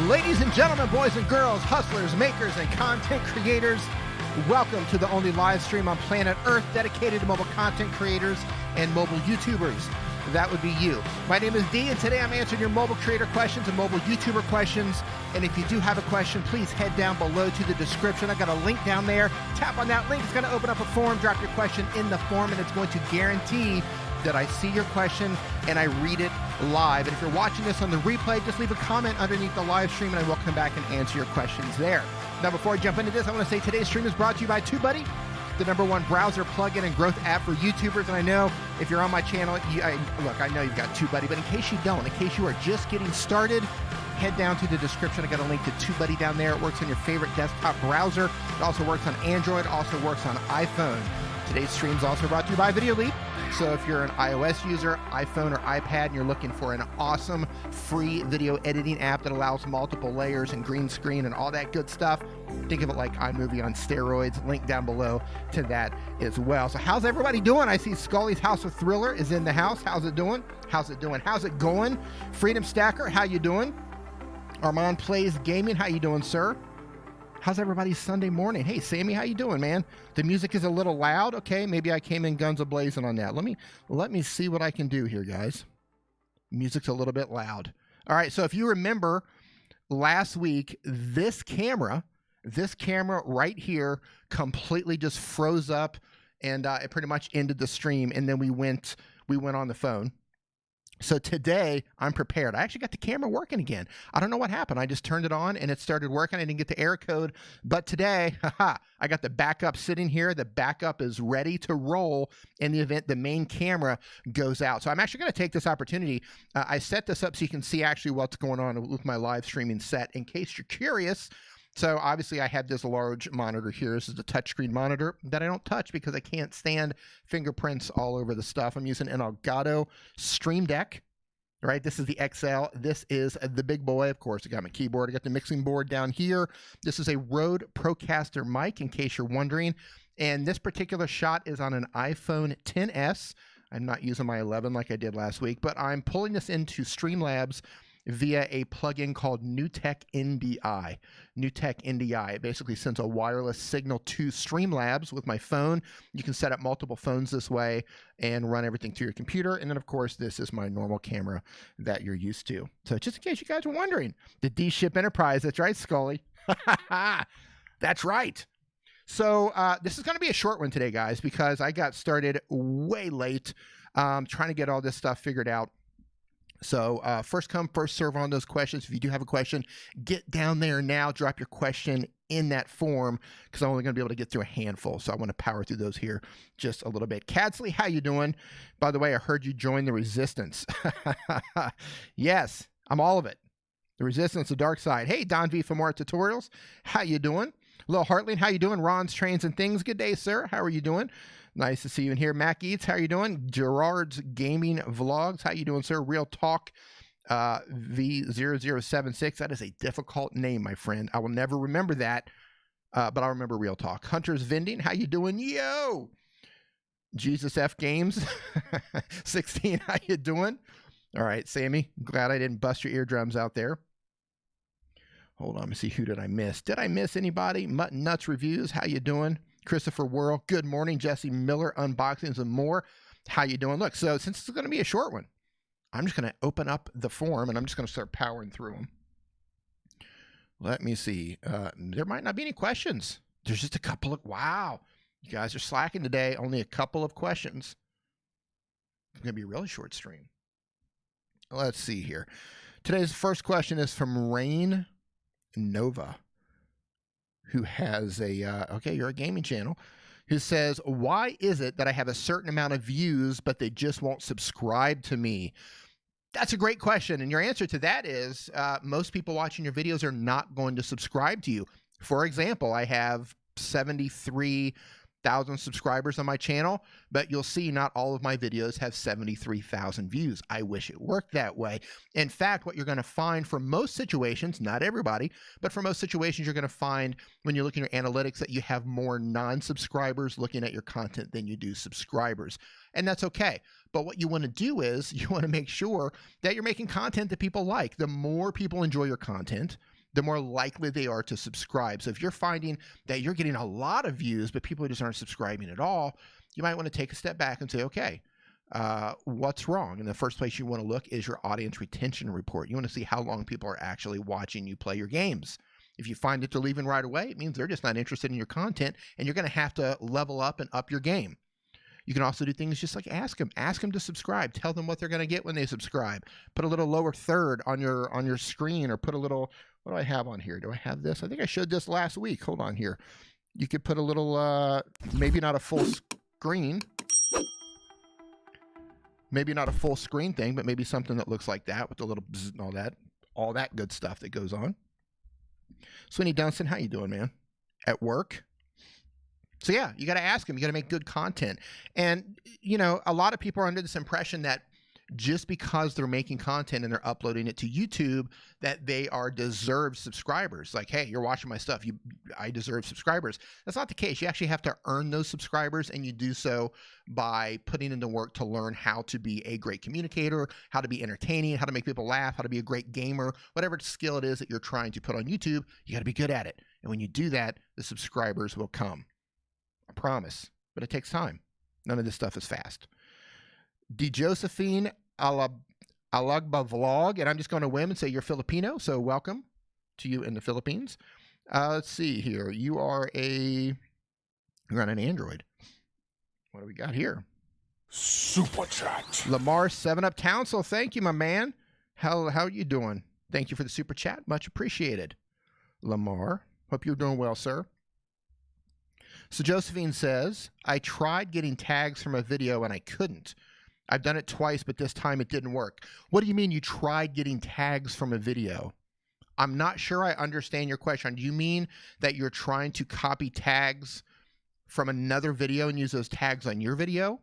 Ladies and gentlemen, boys and girls, hustlers, makers, and content creators, welcome to the only live stream on planet Earth dedicated to mobile content creators and mobile YouTubers. That would be you. My name is Dee, and today I'm answering your mobile creator questions and mobile YouTuber questions. And if you do have a question, please head down below to the description. I got a link down there. Tap on that link. It's going to open up a form. Drop your question in the form, and it's going to guarantee that I see your question and I read it live. And if you're watching this on the replay, just leave a comment underneath the live stream and I will come back and answer your questions there. Now, before I jump into this, I want to say today's stream is brought to you by TubeBuddy, the #1 browser plugin and growth app for YouTubers. And I know if you're on my channel, look, I know you've got TubeBuddy, but in case you don't, in case you are just getting started, head down to the description. I got a link to TubeBuddy down there. It works on your favorite desktop browser. It also works on Android, also works on iPhone. Today's stream is also brought to you by VideoLeap. So if you're an iOS user, iPhone or iPad, and you're looking for an awesome free video editing app that allows multiple layers and green screen and all that good stuff, think of it like iMovie on steroids. Link down below to that as well. So how's everybody doing? I see Scully's House of Thriller is in the house. How's it doing? How's it doing? How's it going? Freedom Stacker, how you doing? Armand Plays Gaming, how you doing, sir? How's everybody's Sunday morning? Hey, Sammy, how you doing, man? The music is a little loud. Okay, maybe I came in guns a-blazing on that. Let me see what I can do here, guys. Music's a little bit loud. All right, so if you remember last week, this camera right here completely just froze up, and it pretty much ended the stream, and then we went on the phone. So today I'm prepared. I actually got the camera working again. I don't know what happened. I just turned it on and it started working. I didn't get the error code, but today, I got the backup sitting here. The backup is ready to roll in the event the main camera goes out. So I'm actually going to take this opportunity. I set this up so you can see actually what's going on with my live streaming set in case you're curious. So obviously I have this large monitor here. This is a touchscreen monitor that I don't touch because I can't stand fingerprints all over the stuff. I'm using an Elgato Stream Deck, right? This is the XL. This is the big boy. Of course, I got my keyboard. I got the mixing board down here. This is a Rode Procaster mic, in case you're wondering. And this particular shot is on an iPhone XS. I'm not using my 11 like I did last week, but I'm pulling this into Streamlabs via a plugin called NewTek NDI. NewTek NDI. It basically sends a wireless signal to Streamlabs with my phone. You can set up multiple phones this way and run everything through your computer. And then, of course, this is my normal camera that you're used to. So just in case you guys were wondering, the D-Ship Enterprise. That's right, Scully. That's right. So this is going to be a short one today, guys, because I got started way late trying to get all this stuff figured out. So first come, first serve on those questions. If you do have a question, get down there now. Drop your question in that form because I'm only going to be able to get through a handful. So I want to power through those here just a little bit. Cadsley, how you doing? By the way, I heard you joined the Resistance. Yes, I'm all of it. The Resistance, the dark side. Hey, Don V from Art Tutorials. How you doing? Lil Hartling, how you doing? Ron's Trains and Things. Good day, sir. How are you doing? Nice to see you in here. Mac Eats, how you doing? Gerard's Gaming Vlogs, how you doing, sir? Real Talk V0076. That is a difficult name, my friend. I will never remember that, but I'll remember Real Talk. Hunter's Vending, how you doing? Yo! Jesus F Games 16, how you doing? All right, Sammy, glad I didn't bust your eardrums out there. Hold on, let me see, who did I miss? Did I miss anybody? Mutton Nuts Reviews, how you doing? Christopher Worrell, good morning. Jesse Miller, Unboxings and More, how you doing? Look, so since it's going to be a short one, I'm just going to open up the form and I'm just going to start powering through them. Let me see. There might not be any questions. There's just a couple of, wow, you guys are slacking today. Only a couple of questions. It's going to be a really short stream. Let's see here. Today's first question is from Rain Nova, who has a, okay, you're a gaming channel, who says, why is it that I have a certain amount of views, but they just won't subscribe to me? That's a great question. And your answer to that is most people watching your videos are not going to subscribe to you. For example, I have 73,000 subscribers on my channel, but you'll see not all of my videos have 73,000 views. I wish it worked that way. In fact, what you're going to find for most situations, not everybody, but for most situations, you're going to find when you're looking at your analytics that you have more non-subscribers looking at your content than you do subscribers. And that's okay. But what you want to do is you want to make sure that you're making content that people like. The more people enjoy your content, the more likely they are to subscribe. So if you're finding that you're getting a lot of views, but people just aren't subscribing at all, you might want to take a step back and say, okay, what's wrong? And the first place you want to look is your audience retention report. You want to see how long people are actually watching you play your games. If you find that they're leaving right away, it means they're just not interested in your content, and you're going to have to level up and up your game. You can also do things just like ask them to subscribe. Tell them what they're going to get when they subscribe. Put a little lower third on your screen, or put a little, what do I have on here? Do I have this? I think I showed this last week. Hold on here. You could put a little, maybe not a full screen. Maybe not a full screen thing, but maybe something that looks like that with a little bzz and all that good stuff that goes on. Sweeney Dunstan, how you doing, man? At work? So yeah, you got to ask them. You got to make good content. And, you know, a lot of people are under this impression that just because they're making content and they're uploading it to YouTube, that they are deserved subscribers. Like, hey, you're watching my stuff, I deserve subscribers. That's not the case. You actually have to earn those subscribers, and you do so by putting in the work to learn how to be a great communicator, how to be entertaining, how to make people laugh, how to be a great gamer, whatever skill it is that you're trying to put on YouTube, you got to be good at it. And when you do that, the subscribers will come. I promise. But it takes time. None of this stuff is fast. D. Josephine Alagba Vlog, and I'm just going to whim and say you're Filipino, so welcome to you in the Philippines. Let's see here. You're on an Android. What do we got here? Superchat. Lamar 7-Up Townsel, thank you, my man. How are you doing? Thank you for the super chat. Much appreciated. Lamar, hope you're doing well, sir. So Josephine says, I tried getting tags from a video and I couldn't. I've done it twice, but this time it didn't work. What do you mean you tried getting tags from a video? I'm not sure I understand your question. Do you mean that you're trying to copy tags from another video and use those tags on your video?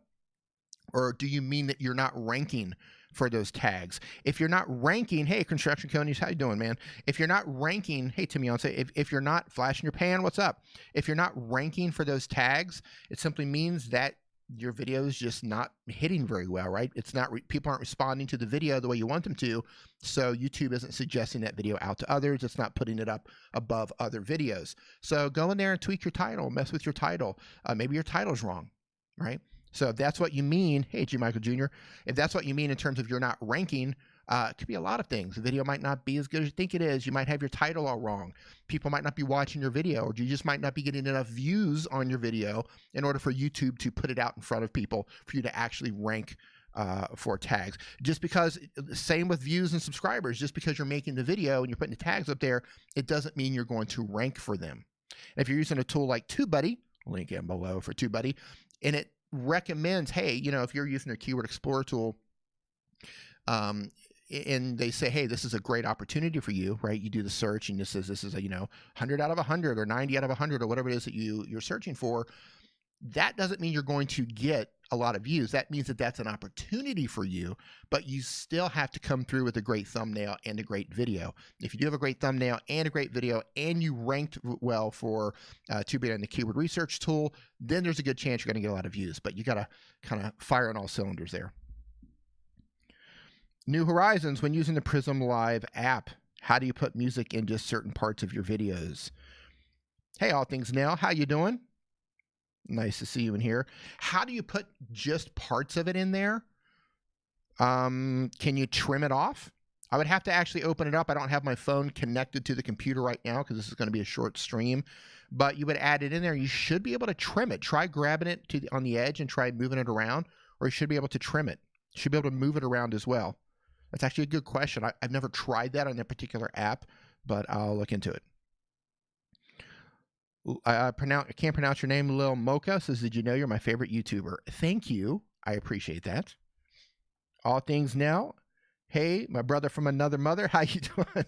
Or do you mean that you're not ranking for those tags? If you're not ranking, hey, Construction Conies, how you doing, man? If you're not ranking, hey, Timmy, I'll say, if you're not flashing your pan, what's up? If you're not ranking for those tags, it simply means that your video is just not hitting very well, right? It's not, people aren't responding to the video the way you want them to. So YouTube isn't suggesting that video out to others. It's not putting it up above other videos. So go in there and tweak your title, mess with your title. Maybe your title's wrong, right? So if that's what you mean, hey, G. Michael Jr., if that's what you mean in terms of you're not ranking, it could be a lot of things. The video might not be as good as you think it is. You might have your title all wrong. People might not be watching your video, or you just might not be getting enough views on your video in order for YouTube to put it out in front of people for you to actually rank for tags. Just because, same with views and subscribers, just because you're making the video and you're putting the tags up there, it doesn't mean you're going to rank for them. And if you're using a tool like TubeBuddy, link in below for TubeBuddy, and it recommends, hey, you know, if you're using their Keyword Explorer tool, and they say, hey, this is a great opportunity for you, right? You do the search and it says this is a, 100 out of 100 or 90 out of 100 or whatever it is that you're searching for. That doesn't mean you're going to get a lot of views. That means that that's an opportunity for you, but you still have to come through with a great thumbnail and a great video. If you do have a great thumbnail and a great video and you ranked well for TubeBuddy and the keyword research tool, then there's a good chance you're going to get a lot of views, but you got to kind of fire on all cylinders there. New Horizons, when using the Prism Live app, how do you put music in just certain parts of your videos? Hey, All Things Now, how you doing? Nice to see you in here. How do you put just parts of it in there? Can you trim it off? I would have to actually open it up. I don't have my phone connected to the computer right now because this is going to be a short stream, but you would add it in there. You should be able to trim it. Try grabbing it on the edge and try moving it around, or you should be able to trim it. You should be able to move it around as well. That's actually a good question. I've never tried that on that particular app, but I'll look into it. I can't pronounce your name. Lil Mocha says, did you know you're my favorite YouTuber? Thank you. I appreciate that. All Things Now. Hey, my brother from another mother. How you doing?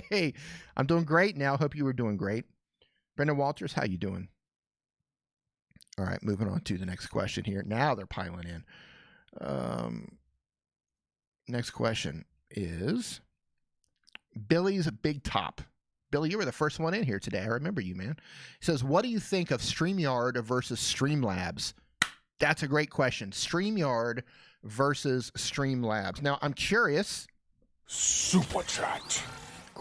Hey, I'm doing great now. Hope you were doing great. Brendan Walters, how you doing? All right, moving on to the next question here. Now they're piling in. Next question is Billy's Big Top. Billy, you were the first one in here today. I remember you, man. He says, what do you think of StreamYard versus Streamlabs? That's a great question. StreamYard versus Streamlabs. Now, I'm curious. Superchat.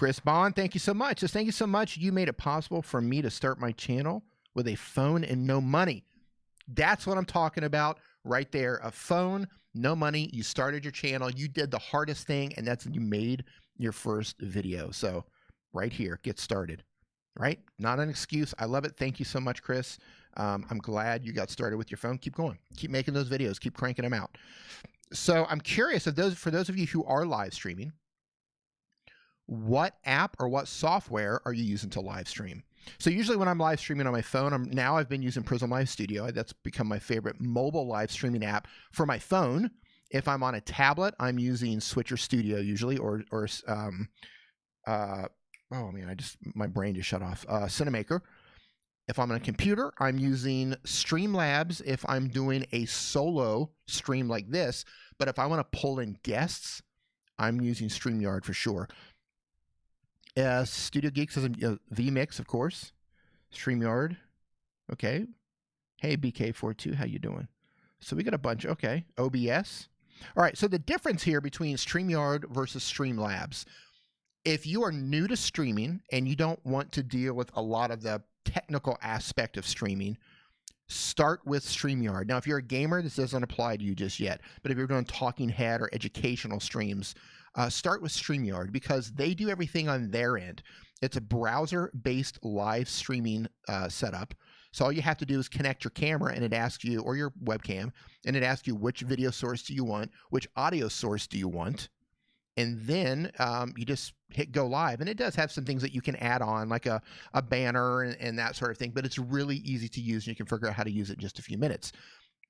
Chris Bond, thank you so much. Just thank you so much. You made it possible for me to start my channel with a phone and no money. That's what I'm talking about right there. A phone, no money. You started your channel. You did the hardest thing, and that's you made your first video. So right here, get started. Right? Not an excuse. I love it. Thank you so much, Chris. I'm glad you got started with your phone. Keep going. Keep making those videos. Keep cranking them out. So I'm curious if for those of you who are live streaming, what app or what software are you using to live stream? So usually when I'm live streaming on my phone, I've been using Prism Live Studio. That's become my favorite mobile live streaming app for my phone. If I'm on a tablet, I'm using Switcher Studio usually, or oh man, my brain just shut off. Cinemaker. If I'm on a computer, I'm using Streamlabs if I'm doing a solo stream like this. But if I want to pull in guests, I'm using StreamYard for sure. Studio Geeks is vMix, of course. StreamYard. Okay. Hey, BK42, how you doing? So we got a bunch. Okay. OBS. All right. So the difference here between StreamYard versus Streamlabs. If you are new to streaming and you don't want to deal with a lot of the technical aspect of streaming, start with StreamYard. Now, if you're a gamer, this doesn't apply to you just yet. But if you're doing talking head or educational streams, start with StreamYard because they do everything on their end. It's a browser-based live streaming setup. So all you have to do is connect your camera and it asks you, or your webcam, and it asks you which video source do you want, which audio source do you want, and then you just hit go live. And it does have some things that you can add on, like a banner and that sort of thing, but it's really easy to use and you can figure out how to use it in just a few minutes.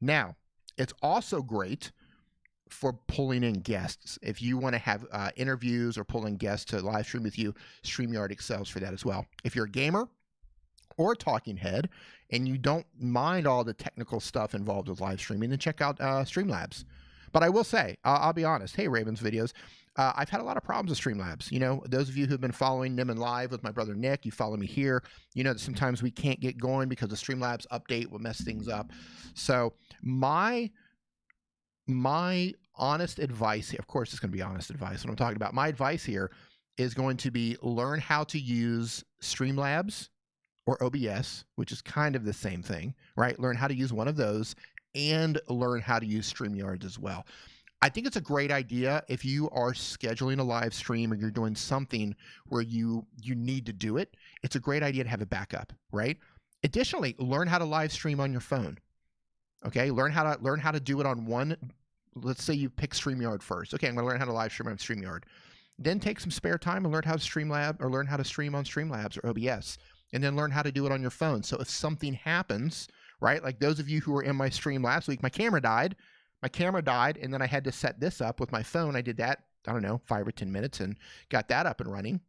Now, it's also great for pulling in guests. If you want to have interviews or pull in guests to live stream with you, StreamYard excels for that as well. If you're a gamer or a talking head and you don't mind all the technical stuff involved with live streaming, then check out Streamlabs. But I will say, I'll be honest, hey, Ravens Videos, I've had a lot of problems with Streamlabs. You know, those of you who've been following Nim and Live with my brother Nick, you follow me here, you know that sometimes we can't get going because the Streamlabs update will mess things up. So my honest advice, of course it's going to be honest advice, what I'm talking about, my advice here is going to be learn how to use Streamlabs or OBS, which is kind of the same thing, right? Learn how to use one of those and learn how to use StreamYard as well. I think it's a great idea if you are scheduling a live stream or you're doing something where you need to do it. It's a great idea to have a backup, right? Additionally, learn how to live stream on your phone. Okay, learn how to do it on one. Let's say you pick StreamYard first. Okay, I'm going to learn how to live stream on StreamYard. Then take some spare time and learn how to stream on Streamlabs or OBS, and then learn how to do it on your phone. So if something happens, right, like those of you who were in my stream last week, my camera died, and then I had to set this up with my phone. I did that, I don't know, 5 or 10 minutes and got that up and running.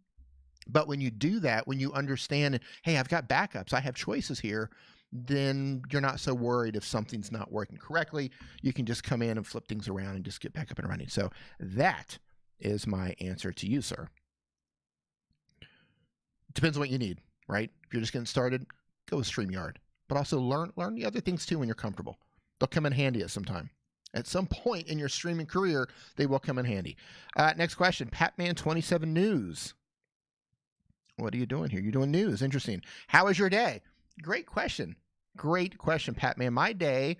But when you do that, when you understand, hey, I've got backups, I have choices here, then you're not so worried if something's not working correctly. You can just come in and flip things around and just get back up and running. So that is my answer to you, sir. Depends on what you need, right? If you're just getting started, go with StreamYard. But also learn the other things too when you're comfortable. They'll come in handy at some time. At some point in your streaming career, they will come in handy. Next question, Patman27 News. What are you doing here? You're doing news. Interesting. How was your day? Great question. Great question, Patman. My day,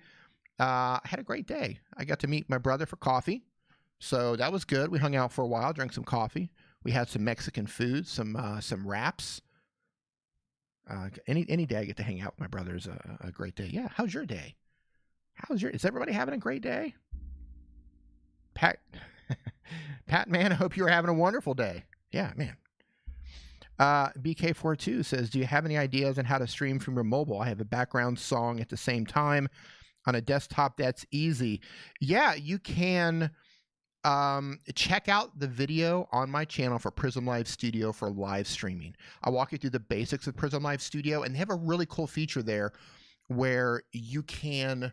I had a great day. I got to meet my brother for coffee. So that was good. We hung out for a while, drank some coffee. We had some Mexican food, some wraps. Any day I get to hang out with my brother is a great day. Yeah. How's your day? Is everybody having a great day? Pat man, I hope you're having a wonderful day. Yeah, man. BK42 says, do you have any ideas on how to stream from your mobile? I have a background song at the same time on a desktop. That's easy. Yeah, you can check out the video on my channel for Prism Live Studio for live streaming. I'll walk you through the basics of Prism Live Studio, and they have a really cool feature there where you can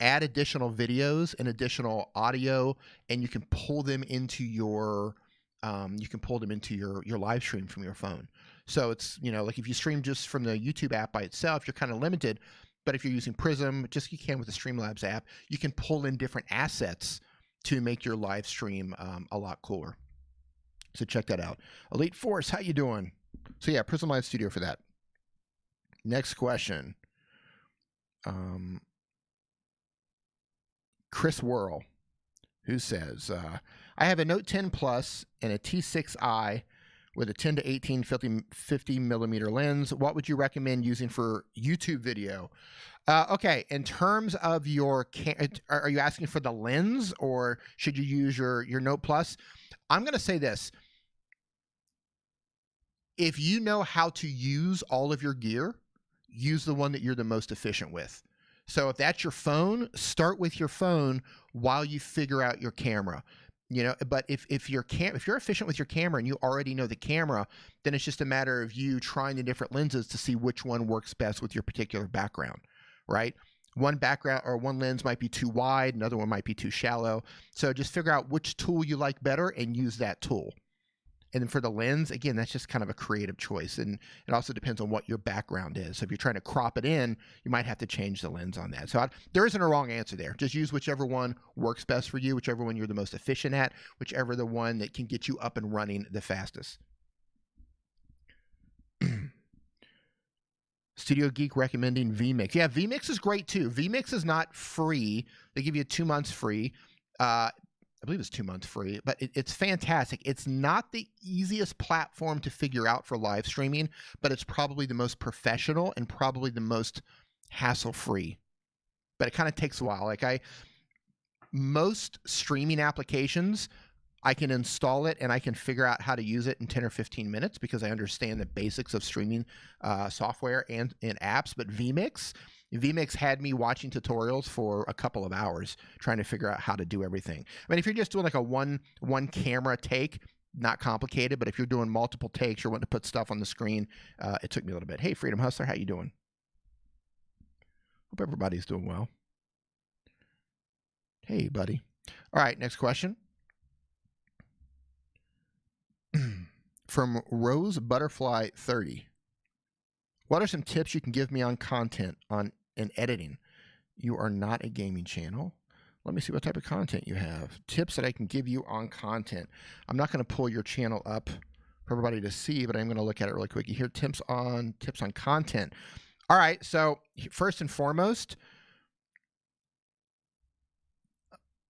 add additional videos and additional audio, and you can pull them into your live stream from your phone. So it's, you know, like if you stream just from the YouTube app by itself, you're kind of limited. But if you're using Prism, just you can with the Streamlabs app, you can pull in different assets to make your live stream a lot cooler. So check that out. Elite Force, how you doing? So yeah, Prism Live Studio for that. Next question. Chris Worrell, who says, I have a Note 10 Plus and a T6i with a 10 to 18 50 millimeter lens. What would you recommend using for YouTube video? Okay, in terms of your, are you asking for the lens or should you use your Note Plus? I'm going to say this. If you know how to use all of your gear, use the one that you're the most efficient with. So if that's your phone, start with your phone while you figure out your camera. You know, but if you're efficient with your camera and you already know the camera, then it's just a matter of you trying the different lenses to see which one works best with your particular background, right? One background or one lens might be too wide, another one might be too shallow. So just figure out which tool you like better and use that tool. And then for the lens, again, that's just kind of a creative choice. And it also depends on what your background is. So if you're trying to crop it in, you might have to change the lens on that. So there isn't a wrong answer there. Just use whichever one works best for you, whichever one you're the most efficient at, whichever the one that can get you up and running the fastest. Studio Geek recommending vMix. Yeah, vMix is great too. vMix is not free. They give you 2 months free. I believe it's 2 months free, but it's fantastic. It's not the easiest platform to figure out for live streaming, but it's probably the most professional and probably the most hassle-free. But it kind of takes a while. Like most streaming applications, I can install it and I can figure out how to use it in 10 or 15 minutes because I understand the basics of streaming software and apps. But vMix had me watching tutorials for a couple of hours trying to figure out how to do everything. I mean, if you're just doing like a one camera take, not complicated, but if you're doing multiple takes, you're wanting to put stuff on the screen, it took me a little bit. Hey, Freedom Hustler, how you doing? Hope everybody's doing well. Hey, buddy. All right, next question. From Rose Butterfly 30. What are some tips you can give me on content and editing? You are not a gaming channel. Let me see what type of content you have. Tips that I can give you on content. I'm not going to pull your channel up for everybody to see, but I'm going to look at it really quick. You hear tips on content. All right, so first and foremost,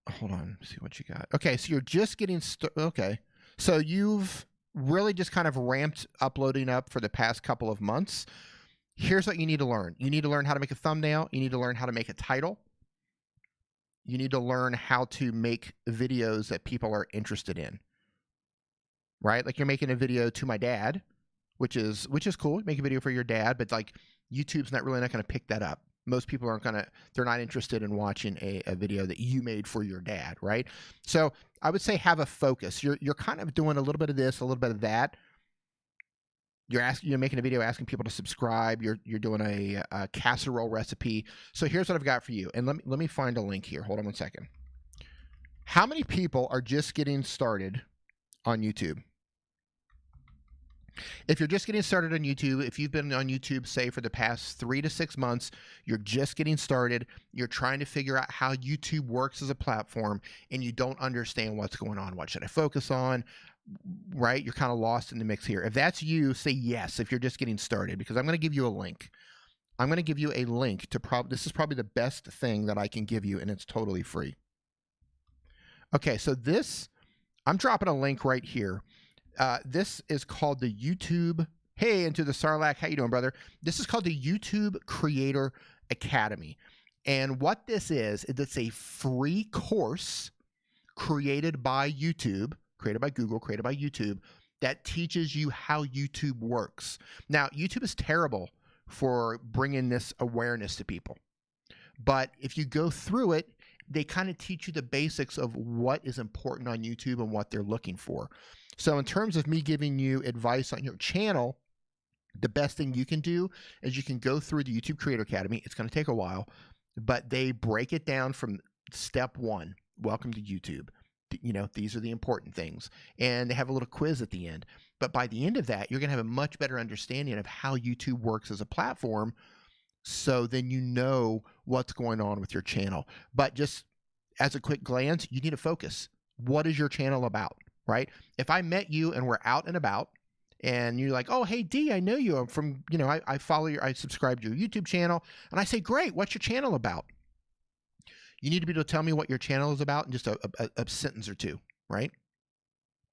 hold on, see what you got. Okay, so you're just getting okay. So you've really just kind of ramped uploading up for the past couple of months. Here's what you need to learn. You need to learn how to make a thumbnail. You need to learn how to make a title. You need to learn how to make videos that people are interested in, right? Like you're making a video to my dad, which is cool. Make a video for your dad, but like YouTube's not going to pick that up. Most people they're not interested in watching a video that you made for your dad, right? So I would say have a focus. You're kind of doing a little bit of this, a little bit of that. You're making a video asking people to subscribe. You're doing a casserole recipe. So here's what I've got for you. And let me find a link here. Hold on one second. How many people are just getting started on YouTube? If you're just getting started on YouTube, if you've been on YouTube, say, for the past 3 to 6 months, you're just getting started, you're trying to figure out how YouTube works as a platform, and you don't understand what's going on. What should I focus on? Right? You're kind of lost in the mix here. If that's you, say yes if you're just getting started, because I'm going to give you a link. I'm going to give you a link to this is probably the best thing that I can give you, and it's totally free. Okay, so I'm dropping a link right here. This is called the YouTube. Hey, into the Sarlacc. How you doing, brother? This is called the YouTube Creator Academy. And what this is, it's a free course created by YouTube, created by Google, created by YouTube, that teaches you how YouTube works. Now, YouTube is terrible for bringing this awareness to people. But if you go through it, they kind of teach you the basics of what is important on YouTube and what they're looking for. So in terms of me giving you advice on your channel, the best thing you can do is you can go through the YouTube Creator Academy. It's going to take a while, but they break it down from step 1, welcome to YouTube. You know, these are the important things. And they have a little quiz at the end. But by the end of that, you're going to have a much better understanding of how YouTube works as a platform. So then you know what's going on with your channel. But just as a quick glance, you need to focus. What is your channel about? right? If I met you and we're out and about and you're like, oh, hey, D, I know you. I'm from, I follow I subscribe to your YouTube channel. And I say, great, what's your channel about? You need to be able to tell me what your channel is about in just a sentence or two, right?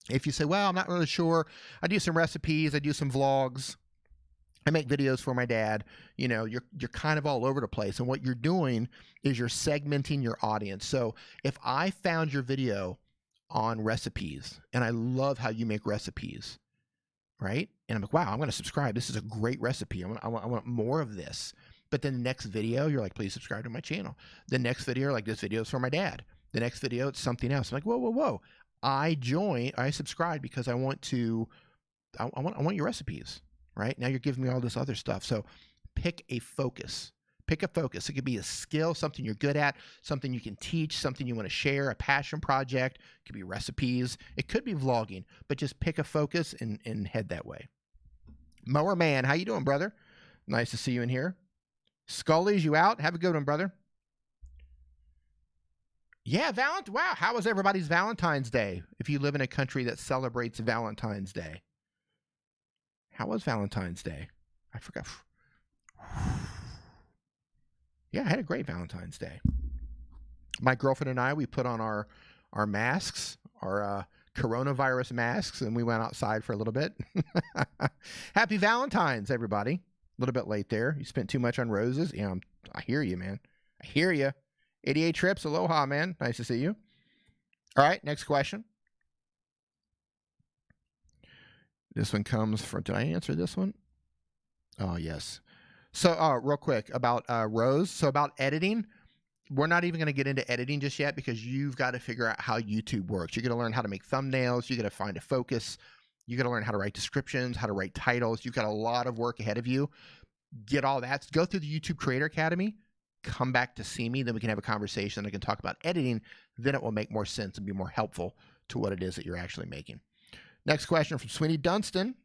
If you say, well, I'm not really sure. I do some recipes. I do some vlogs. I make videos for my dad. You're kind of all over the place. And what you're doing is you're segmenting your audience. So if I found your video on recipes and I love how you make recipes, right? And I'm like, wow, I'm going to subscribe. This is a great recipe. I want more of this. But then the next video, you're like, please subscribe to my channel. The next video, like, this video is for my dad. The next video, it's something else. I'm like, whoa. I subscribed because I want your recipes, right? Now you're giving me all this other stuff. So pick a focus. Pick a focus. It could be a skill, something you're good at, something you can teach, something you want to share, a passion project. It could be recipes. It could be vlogging, but just pick a focus and head that way. Mower Man, how you doing, brother? Nice to see you in here. Scully's, you out? Have a good one, brother. Yeah, wow. How was everybody's Valentine's Day? If you live in a country that celebrates Valentine's Day. How was Valentine's Day? I forgot. Yeah, I had a great Valentine's Day. My girlfriend and I, we put on our masks, our coronavirus masks, and we went outside for a little bit. Happy Valentine's, everybody. A little bit late there. You spent too much on roses? Yeah, I hear you, man. I hear you. 88 trips. Aloha, man. Nice to see you. All right, next question. This one comes from, did I answer this one? Oh, yes. So real quick about Rose. So about editing, we're not even going to get into editing just yet because you've got to figure out how YouTube works. You're going to learn how to make thumbnails. You got to find a focus. You got to learn how to write descriptions, how to write titles. You've got a lot of work ahead of you. Get all that. Go through the YouTube Creator Academy. Come back to see me. Then we can have a conversation. I can talk about editing. Then it will make more sense and be more helpful to what it is that you're actually making. Next question from Sweeney Dunstan.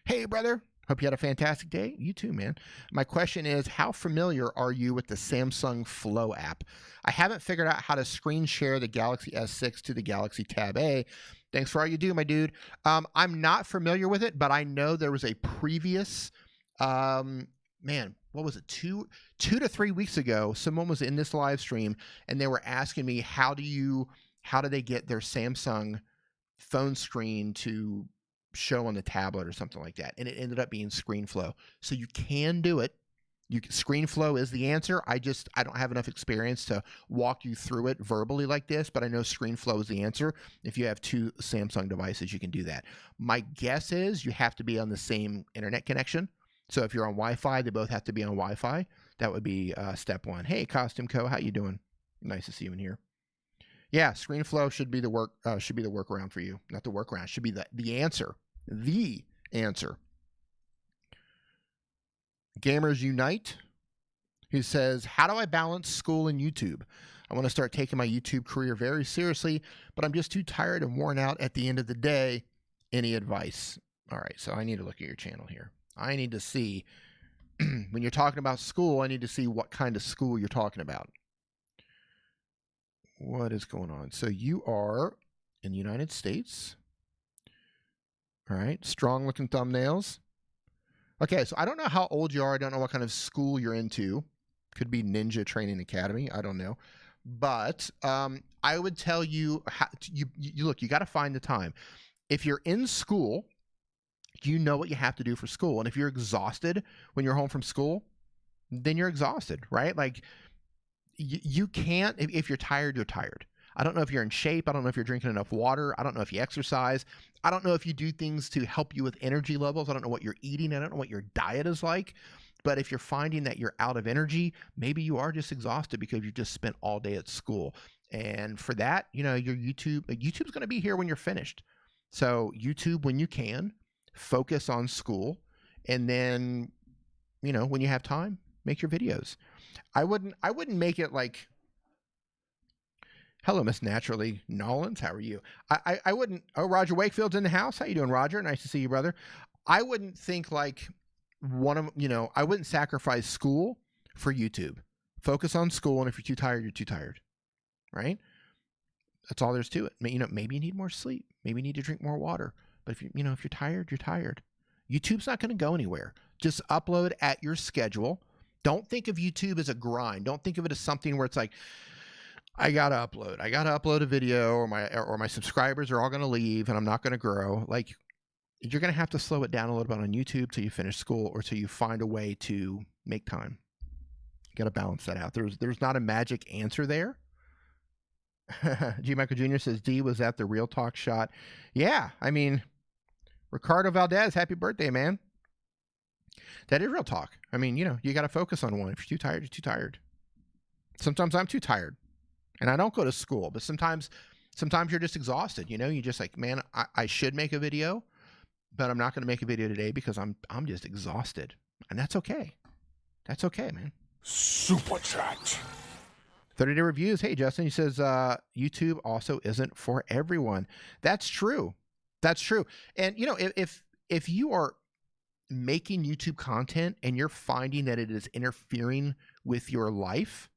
Hey, brother. Hope you had a fantastic day. You too, man. My question is, how familiar are you with the Samsung Flow app? I haven't figured out how to screen share the Galaxy S6 to the Galaxy Tab A. Thanks for all you do, my dude. I'm not familiar with it, but I know there was a previous, man, what was it? Two to 3 weeks ago, someone was in this live stream and they were asking me, how do they get their Samsung phone screen to show on the tablet or something like that? And it ended up being ScreenFlow. So you can do it. ScreenFlow is the answer. I don't have enough experience to walk you through it verbally like this, but I know ScreenFlow is the answer. If you have two Samsung devices, you can do that. My guess is you have to be on the same internet connection. So if you're on Wi-Fi, they both have to be on Wi-Fi. That would be step one. Hey, Costume Co, how you doing? Nice to see you in here. Yeah, ScreenFlow should be the workaround for you. Not the workaround, should be the answer. The answer. Gamers Unite, who says, how do I balance school and YouTube? I want to start taking my YouTube career very seriously, but I'm just too tired and worn out at the end of the day. Any advice? All right, so I need to look at your channel here. I need to see, when you're talking about school, I need to see what kind of school you're talking about. What is going on? So you are in the United States. All right, strong looking thumbnails. Okay, so I don't know how old you are. I don't know what kind of school you're into. Could be Ninja Training Academy. I don't know. But I would tell you, look, you got to find the time. If you're in school, you know what you have to do for school. And if you're exhausted when you're home from school, then you're exhausted, right? Like you can't, if you're tired, you're tired. I don't know if you're in shape. I don't know if you're drinking enough water. I don't know if you exercise. I don't know if you do things to help you with energy levels. I don't know what you're eating. I don't know what your diet is like. But if you're finding that you're out of energy, maybe you are just exhausted because you just spent all day at school. And for that, your YouTube's going to be here when you're finished. So YouTube, when you can, focus on school. And then, when you have time, make your videos. I wouldn't make it like, hello, Miss Naturally Nolans. How are you? I wouldn't. Oh, Roger Wakefield's in the house. How you doing, Roger? Nice to see you, brother. I wouldn't think like I wouldn't sacrifice school for YouTube. Focus on school, and if you're too tired, you're too tired, right? That's all there's to it. You know, maybe you need more sleep. Maybe you need to drink more water. But if if you're tired, you're tired. YouTube's not going to go anywhere. Just upload at your schedule. Don't think of YouTube as a grind. Don't think of it as something where it's like, I gotta upload. I gotta upload a video, or my subscribers are all going to leave, and I'm not going to grow. Like, you're going to have to slow it down a little bit on YouTube till you finish school, or till you find a way to make time. You got to balance that out. There's not a magic answer there. G. Michael Jr. says, D, was that the Real Talk shot? Yeah, I mean, Ricardo Valdez, happy birthday, man. That is Real Talk. I mean, you got to focus on one. If you're too tired, you're too tired. Sometimes I'm too tired, and I don't go to school. But sometimes you're just exhausted. You just like, man, I should make a video, but I'm not going to make a video today because I'm just exhausted, and that's okay. That's okay, man. Superchat. 30-day reviews. Hey, Justin, he says, YouTube also isn't for everyone. That's true. That's true. And, if you are making YouTube content and you're finding that it is interfering with your life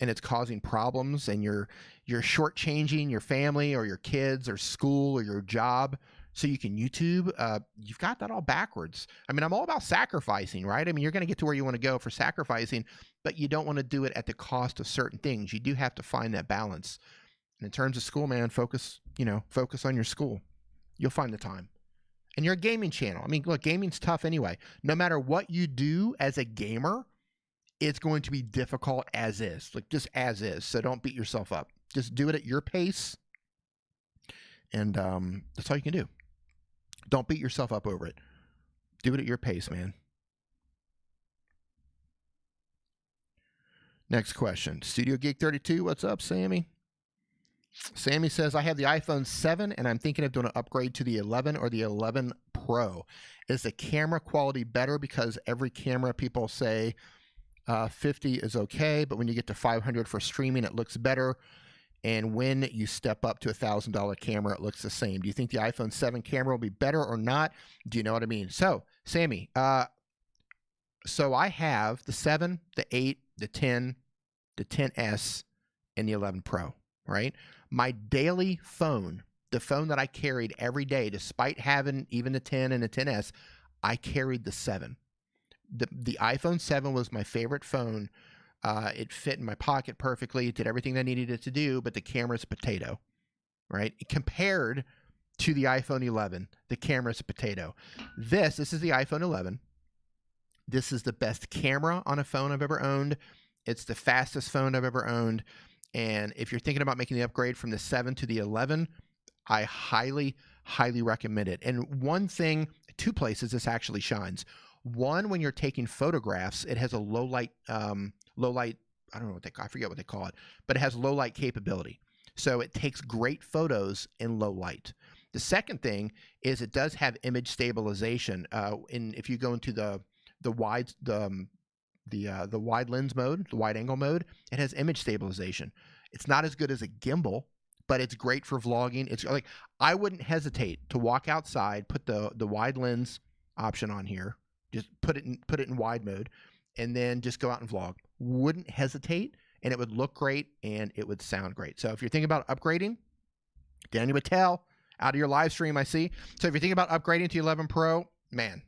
and it's causing problems, and you're shortchanging your family or your kids or school or your job so you can YouTube, you've got that all backwards. I mean, I'm all about sacrificing, right? I mean, you're going to get to where you want to go for sacrificing, but you don't want to do it at the cost of certain things. You do have to find that balance. And in terms of school, man, focus on your school. You'll find the time. And you're a gaming channel. I mean, look, gaming's tough anyway. No matter what you do as a gamer, it's going to be difficult as is, like just as is. So don't beat yourself up. Just do it at your pace. And that's all you can do. Don't beat yourself up over it. Do it at your pace, man. Next question. Studio Geek 32. What's up, Sammy? Sammy says, I have the iPhone 7 and I'm thinking of doing an upgrade to the 11 or the 11 Pro. Is the camera quality better? Because every camera people say 50 is okay, but when you get to 500 for streaming, it looks better. And when you step up to $1,000 camera, it looks the same. Do you think the iPhone 7 camera will be better or not? Do you know what I mean? So, Sammy, so I have the 7, the 8, the 10, the 10S, and the 11 Pro, right? My daily phone, the phone that I carried every day, despite having even the 10 and the 10S, I carried the 7. The iPhone 7 was my favorite phone. It fit in my pocket perfectly. It did everything I needed it to do, but the camera's a potato, right? Compared to the iPhone 11, the camera's a potato. This is the iPhone 11. This is the best camera on a phone I've ever owned. It's the fastest phone I've ever owned. And if you're thinking about making the upgrade from the 7 to the 11, I highly, highly recommend it. And one thing, 2 places this actually shines. One, when you're taking photographs, it has a low light, I don't know I forget what they call it, but it has low light capability. So it takes great photos in low light. The second thing is it does have image stabilization. If you go into the wide lens mode, the wide angle mode, it has image stabilization. It's not as good as a gimbal, but it's great for vlogging. It's like, I wouldn't hesitate to walk outside, put the wide lens option on here, just put it in wide mode, and then just go out and vlog. Wouldn't hesitate, and it would look great and it would sound great. So if you're thinking about upgrading, Daniel Patel out of your live stream, I see. So if you're thinking about upgrading to 11 Pro, man,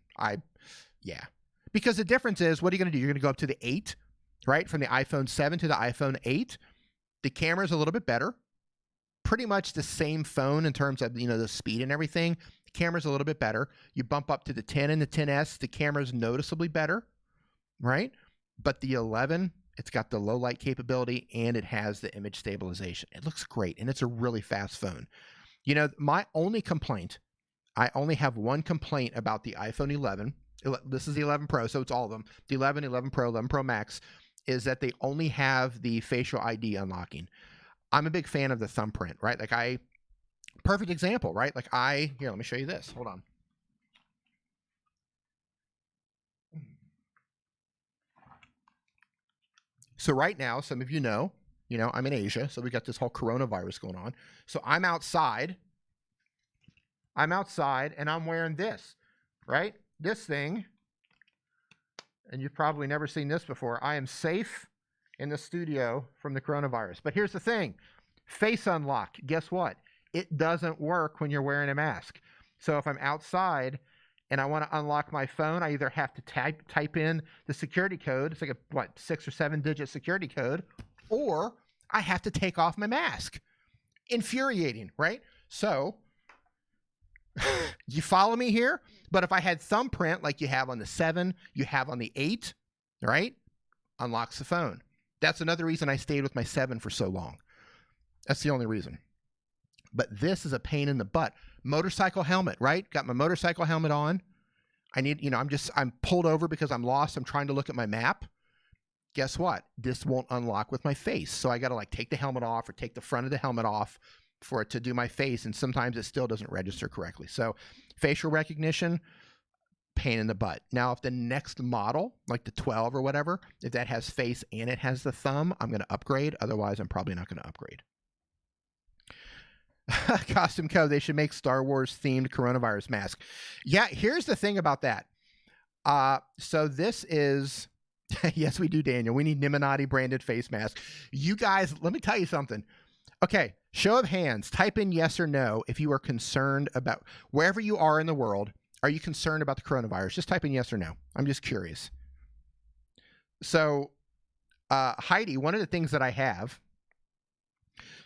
yeah. Because the difference is, what are you going to do? You're going to go up to the 8, right? From the iPhone 7 to the iPhone 8. The camera's a little bit better. Pretty much the same phone in terms of, the speed and everything. The camera's a little bit better. You bump up to the 10 and the 10S, the camera's noticeably better, right? But the 11, it's got the low light capability and it has the image stabilization. It looks great, and it's a really fast phone. My only complaint, I only have one complaint about the iPhone 11. This is the 11 Pro, so it's all of them. The 11, 11 Pro, 11 Pro Max, is that they only have the facial ID unlocking. I'm a big fan of the thumbprint, right? Perfect example, right? Here, let me show you this. Hold on. So right now, some of you know, I'm in Asia, so we got this whole coronavirus going on. So I'm outside, and I'm wearing this, right? This thing, and you've probably never seen this before. I am safe in the studio from the coronavirus. But here's the thing. Face unlock, guess what? It doesn't work when you're wearing a mask. So if I'm outside and I want to unlock my phone, I either have to type in the security code. It's like a 6 or 7 digit security code, or I have to take off my mask. Infuriating, right? So you follow me here? But if I had thumbprint like you have on the 7, you have on the 8, right? Unlocks the phone. That's another reason I stayed with my 7 for so long. That's the only reason. But this is a pain in the butt. Motorcycle helmet, right? Got my motorcycle helmet on. I need, I'm pulled over because I'm lost. I'm trying to look at my map. Guess what? This won't unlock with my face. So I got to take the helmet off or take the front of the helmet off for it to do my face. And sometimes it still doesn't register correctly. So facial recognition, pain in the butt. Now, if the next model, like the 12 or whatever, if that has face and it has the thumb, I'm going to upgrade. Otherwise, I'm probably not going to upgrade. Costume Co. They should make Star Wars themed coronavirus mask. Yeah, here's the thing about that. So this is, yes, we do, Daniel. We need Niminati branded face mask. You guys, let me tell you something. Okay, show of hands. Type in yes or no if you are concerned about, wherever you are in the world, are you concerned about the coronavirus? Just type in yes or no. I'm just curious. So, Heidi, one of the things that I have,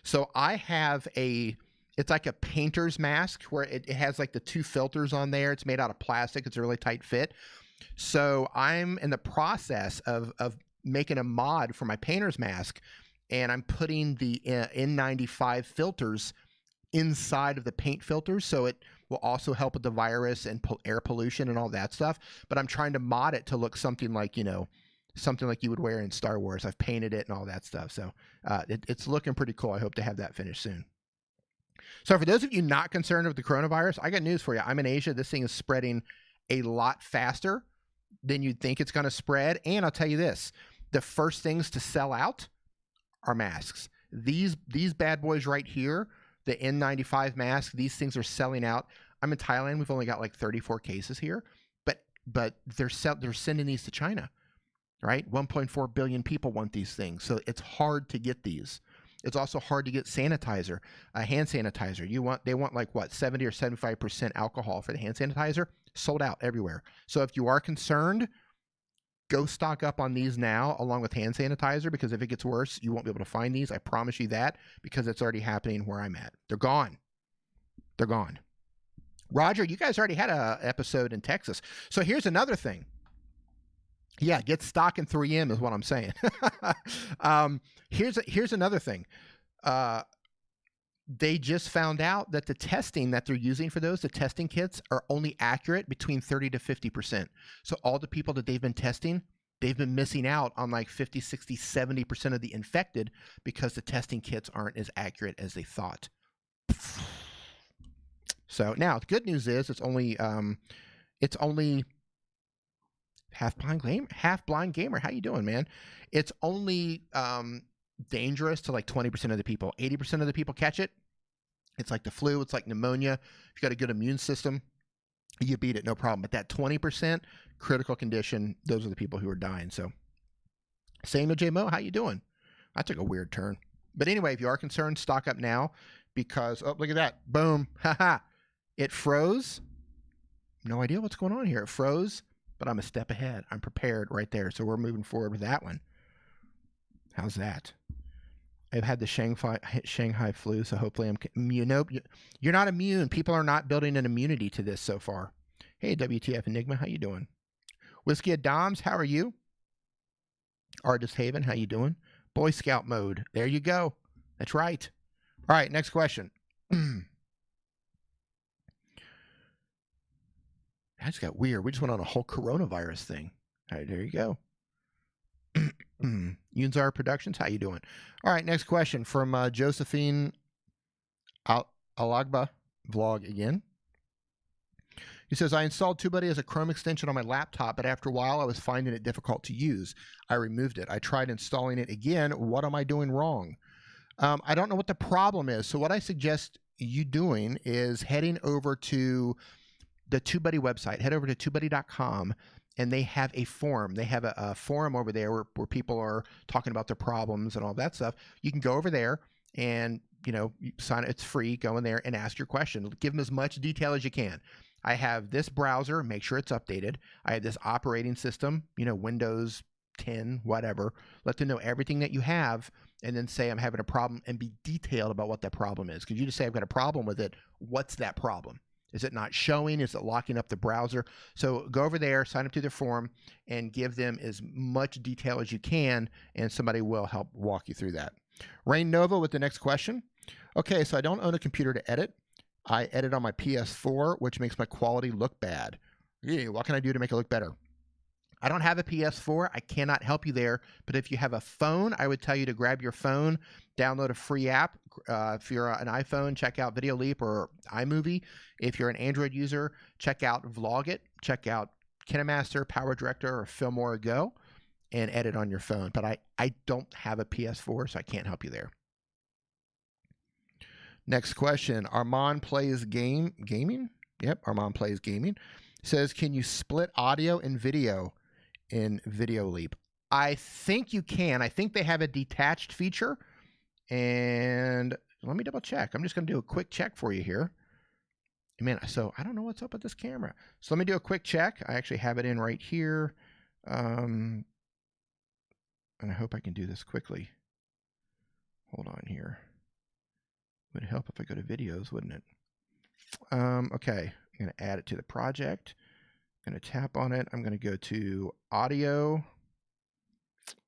so I have it's like a painter's mask where it has like the 2 filters on there. It's made out of plastic. It's a really tight fit. So I'm in the process of making a mod for my painter's mask, and I'm putting the N95 filters inside of the paint filters, so it will also help with the virus and air pollution and all that stuff. But I'm trying to mod it to look something like, something like you would wear in Star Wars. I've painted it and all that stuff. So it's looking pretty cool. I hope to have that finished soon. So for those of you not concerned with the coronavirus, I got news for you. I'm in Asia. This thing is spreading a lot faster than you'd think it's going to spread. And I'll tell you this, the first things to sell out are masks. These bad boys right here, the N95 masks, these things are selling out. I'm in Thailand. We've only got like 34 cases here, but they're sending these to China, right? 1.4 billion people want these things. So it's hard to get these. It's also hard to get sanitizer, hand sanitizer. They want like what, 70 or 75% alcohol for the hand sanitizer. Sold out everywhere. So if you are concerned, go stock up on these now along with hand sanitizer, because if it gets worse, you won't be able to find these. I promise you that, because it's already happening where I'm at. They're gone. They're gone. Roger, you guys already had an episode in Texas. So here's another thing. Yeah, get stock in 3M is what I'm saying. Here's another thing. They just found out that the testing that they're using for those, the testing kits, are only accurate between 30 to 50%. So all the people that they've been testing, they've been missing out on like 50, 60, 70% of the infected because the testing kits aren't as accurate as they thought. So now the good news is it's only Half blind gamer. How you doing, man? It's only dangerous to like 20% of the people. 80% of the people catch it. It's like the flu. It's like pneumonia. If you got a good immune system, you beat it, no problem. But that 20% critical condition, those are the people who are dying. So, same with JMO. How you doing? I took a weird turn. But anyway, if you are concerned, stock up now, because look at that. Boom. Haha. It froze. No idea what's going on here. It froze. But I'm a step ahead. I'm prepared right there. So we're moving forward with that one. How's that? I've had the Shanghai flu, so hopefully I'm immune. Nope, you're not immune. People are not building an immunity to this so far. Hey, WTF Enigma, how you doing? Whiskey Adams, how are you? Artist Haven, how you doing? Boy Scout mode. There you go. That's right. All right, next question. That just got weird. We just went on a whole coronavirus thing. All right, there you go. Yunzar Productions, how you doing? All right, next question from Josephine Alagba vlog again. He says, I installed TubeBuddy as a Chrome extension on my laptop, but after a while I was finding it difficult to use. I removed it. I tried installing it again. What am I doing wrong? I don't know what the problem is. So what I suggest you doing is heading over to the TubeBuddy website. Head over to TubeBuddy.com, and they have a forum. They have a forum over there where people are talking about their problems and all that stuff. You can go over there and you sign it. It's free. Go in there and ask your question. Give them as much detail as you can. I have this browser. Make sure it's updated. I have this operating system. Windows 10, whatever. Let them know everything that you have, and then say I'm having a problem, and be detailed about what that problem is. Because you just say I've got a problem with it. What's that problem? Is it not showing? Is it locking up the browser? So go over there, sign up to their form, and give them as much detail as you can, and somebody will help walk you through that. Rain Nova with the next question. Okay, so I don't own a computer to edit. I edit on my PS4, which makes my quality look bad. What can I do to make it look better? I don't have a PS4. I cannot help you there. But if you have a phone, I would tell you to grab your phone, download a free app. If you're an iPhone, check out Video Leap or iMovie. If you're an Android user, check out Vlogit. Check out KineMaster, PowerDirector, or Filmora Go, and edit on your phone. But I don't have a PS4, so I can't help you there. Next question. Armand plays gaming? Yep, Armand plays gaming. Says, can you split audio and video in Video Leap? I think you can. I think they have a detached feature. And let me double check. I'm just going to do a quick check for you here. Man, so I don't know what's up with this camera. So let me do a quick check. I actually have it in right here. And I hope I can do this quickly. Hold on here. Would help if I go to videos, wouldn't it? Okay, I'm going to add it to the project. I'm going to tap on it. I'm going to go to audio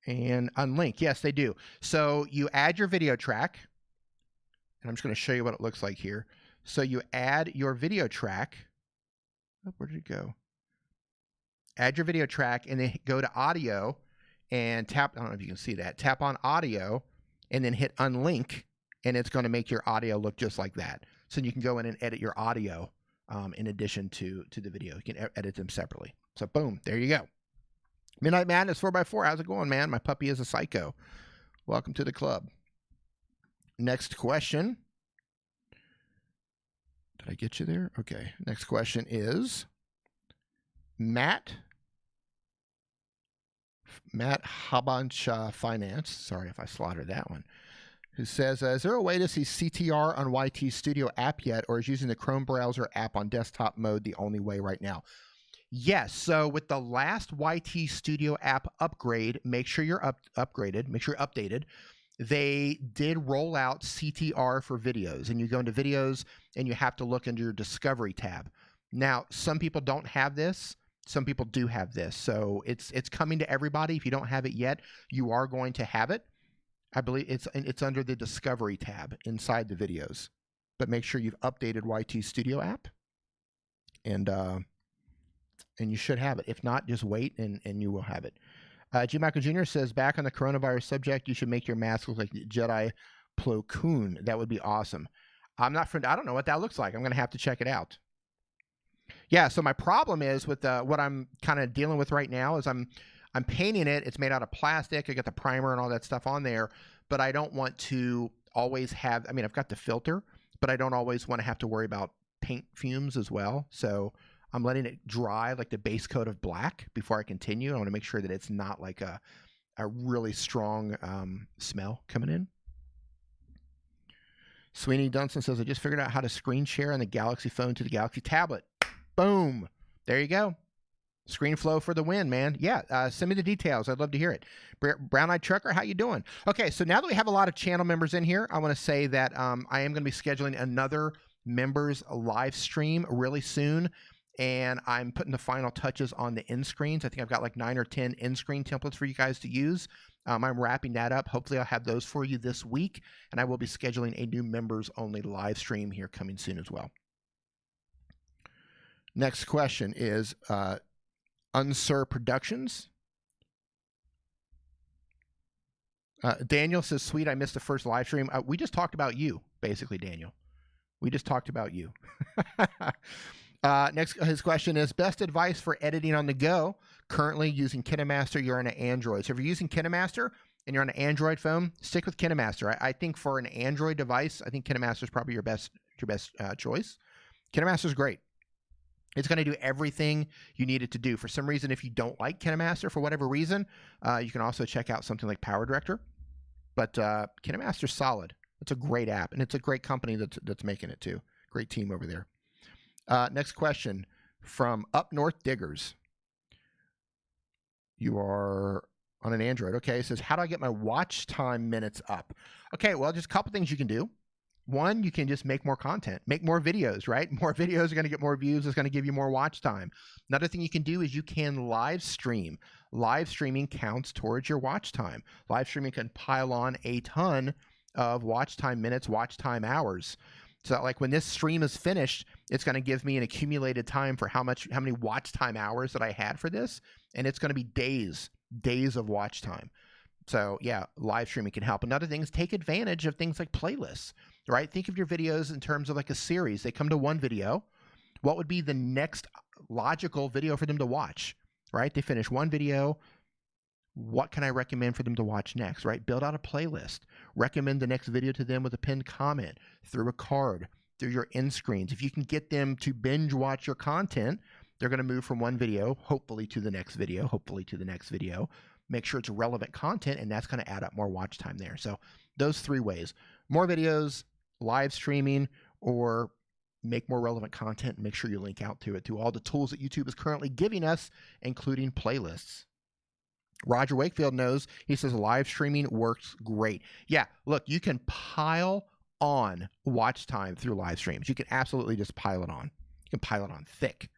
and unlink. Yes, they do. So you add your video track, and I'm just going to show you what it looks like here. So you add your video track. Oh, where did it go? Add your video track, and then go to audio and tap. I don't know if you can see that. Tap on audio, and then hit unlink, and it's going to make your audio look just like that. So you can go in and edit your audio in addition to the video. You can edit them separately. So boom, there you go. Midnight Madness 4x4. How's it going, man? My puppy is a psycho. Welcome to the club. Next question. Did I get you there? Okay. Next question is Matt Habancha Finance. Sorry if I slaughtered that one. Who says, is there a way to see CTR on YT Studio app yet, or is using the Chrome browser app on desktop mode the only way right now? Yes. So with the last YT Studio app upgrade, make sure you're upgraded, make sure you're updated. They did roll out CTR for videos, and you go into videos and you have to look into your discovery tab. Now, some people don't have this. Some people do have this. So it's coming to everybody. If you don't have it yet, you are going to have it. I believe it's under the Discovery tab inside the videos, but make sure you've updated YT Studio app, and you should have it. If not, just wait and you will have it. G. Michael Jr. says, back on the coronavirus subject, you should make your mask look like Jedi Plo Koon. That would be awesome. I don't know what that looks like. I'm going to have to check it out. Yeah. So my problem is with what I'm kind of dealing with right now is I'm painting it. It's made out of plastic. I got the primer and all that stuff on there, but I don't want to always have, I mean, I've got the filter, but I don't always want to have to worry about paint fumes as well. So I'm letting it dry like the base coat of black before I continue. I want to make sure that it's not like a really strong smell coming in. Sweeney Dunson says, I just figured out how to screen share on the Galaxy phone to the Galaxy tablet. Boom. There you go. Screen flow for the win, man. Yeah, send me the details. I'd love to hear it. Brown Eyed Trucker, how you doing? Okay, so now that we have a lot of channel members in here, I want to say that I am going to be scheduling another members live stream really soon, and I'm putting the final touches on the end screens. I think I've got like 9 or 10 end screen templates for you guys to use. I'm wrapping that up. Hopefully I'll have those for you this week, and I will be scheduling a new members only live stream here coming soon as well. Next question is Unsur Productions. Daniel says, sweet, I missed the first live stream. We just talked about you, basically, Daniel. We just talked about you. Next, his question is, best advice for editing on the go? Currently using KineMaster, you're on an Android. So if you're using KineMaster and you're on an Android phone, stick with KineMaster. I think for an Android device, I think KineMaster is probably your best choice. KineMaster is great. It's going to do everything you need it to do. For some reason, if you don't like KineMaster for whatever reason, you can also check out something like PowerDirector. But KineMaster's solid. It's a great app, and it's a great company that's making it too. Great team over there. Next question from Up North Diggers. You are on an Android. Okay, it says, how do I get my watch time minutes up? Okay, well, just a couple things you can do. One, you can just make more content, make more videos, right? More videos are going to get more views. It's going to give you more watch time. Another thing you can do is you can live stream. Live streaming counts towards your watch time. Live streaming can pile on a ton of watch time minutes, watch time hours. So like when this stream is finished, it's going to give me an accumulated time for how many watch time hours that I had for this. And it's going to be days of watch time. So yeah, live streaming can help. Another thing is take advantage of things like playlists, right? Think of your videos in terms of like a series. They come to one video. What would be the next logical video for them to watch, right? They finish one video. What can I recommend for them to watch next, right? Build out a playlist. Recommend the next video to them with a pinned comment, through a card, through your end screens. If you can get them to binge watch your content, they're going to move from one video, hopefully to the next video, hopefully to the next video. Make sure it's relevant content, and that's going to add up more watch time there. So those three ways: more videos, live streaming, or make more relevant content, and make sure you link out to it, to all the tools that YouTube is currently giving us, including playlists. Roger Wakefield knows. He says live streaming works great. Yeah, look, you can pile on watch time through live streams. You can absolutely just pile it on. You can pile it on thick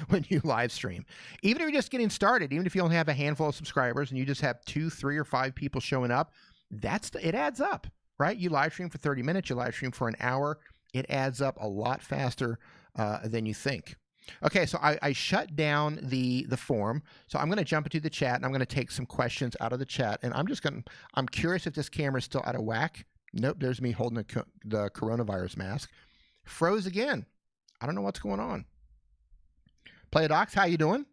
when you live stream. Even if you're just getting started, even if you only have a handful of subscribers and you just have 2, 3, or 5 people showing up, it adds up, right? You live stream for 30 minutes, you live stream for an hour. It adds up a lot faster than you think. Okay, so I shut down the form. So I'm going to jump into the chat, and I'm going to take some questions out of the chat. And I'm curious if this camera is still out of whack. Nope, there's me holding the coronavirus mask. Froze again. I don't know what's going on. Playodocs, how you doing?